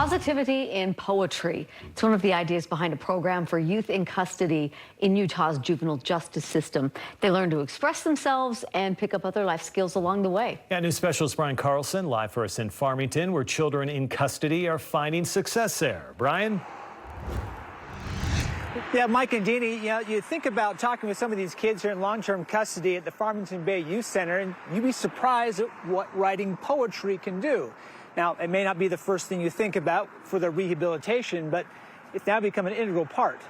Positivity in poetry. It's one of the ideas behind a program for youth in custody in Utah's juvenile justice system. They learn to express themselves and pick up other life skills along the way. Yeah, news specialist Brian Carlson live for us in Farmington, where children in custody are finding success there. Brian? Yeah, Mike and Deanie, you think about talking with some of these kids here in long-term custody at the Farmington Bay Youth Center, and you'd be surprised at what writing poetry can do. Now, it may not be the first thing you think about for their rehabilitation, but it's now become an integral part.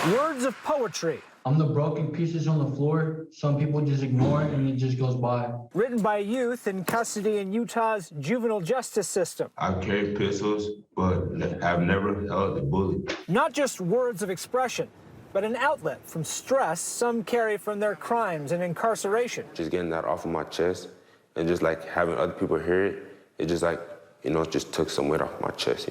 Words of poetry. I'm the broken pieces on the floor. Some people just ignore it and it just goes by. Written by youth in custody in Utah's juvenile justice system. I've carried pistols, but I've never held a bullet. Not just words of expression, but an outlet from stress some carry from their crimes and incarceration. Just getting that off of my chest and just like having other people hear it, it just like, just took some weight off my chest,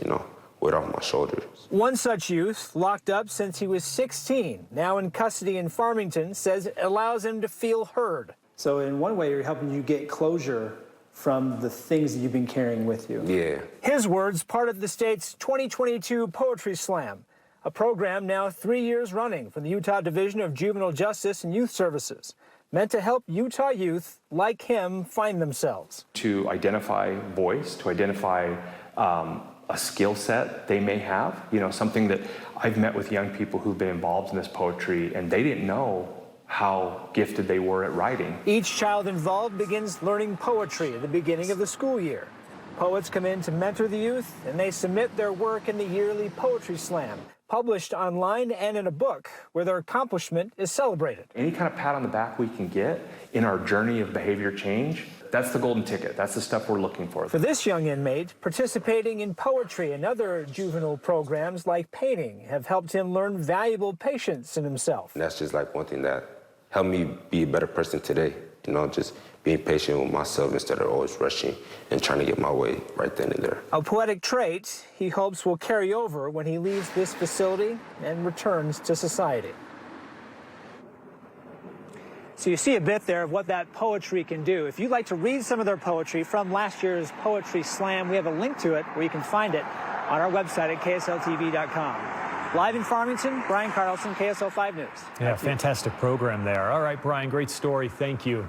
weight off my shoulders. One such youth, locked up since he was 16, now in custody in Farmington, says it allows him to feel heard. So in one way, you're helping you get closure from the things that you've been carrying with you. Yeah. His words, part of the state's 2022 Poetry Slam, a program now 3 years running from the Utah Division of Juvenile Justice and Youth Services, meant to help Utah youth like him find themselves. To identify voice, to identify a skill set they may have, something that I've met with young people who've been involved in this poetry and they didn't know how gifted they were at writing. Each child involved begins learning poetry at the beginning of the school year. Poets come in to mentor the youth and they submit their work in the yearly Poetry Slam, published online and in a book where their accomplishment is celebrated. Any kind of pat on the back we can get in our journey of behavior change, that's the golden ticket. That's the stuff we're looking for. For this young inmate, participating in poetry and other juvenile programs like painting have helped him learn valuable patience in himself. And that's just like one thing that helped me be a better person today. Just being patient with myself instead of always rushing and trying to get my way right then and there. A poetic trait he hopes will carry over when he leaves this facility and returns to society. So you see a bit there of what that poetry can do. If you'd like to read some of their poetry from last year's Poetry Slam, we have a link to it where you can find it on our website at ksltv.com. Live in Farmington, Brian Carlson, KSL 5 News. Yeah, fantastic program there. All right, Brian, great story. Thank you.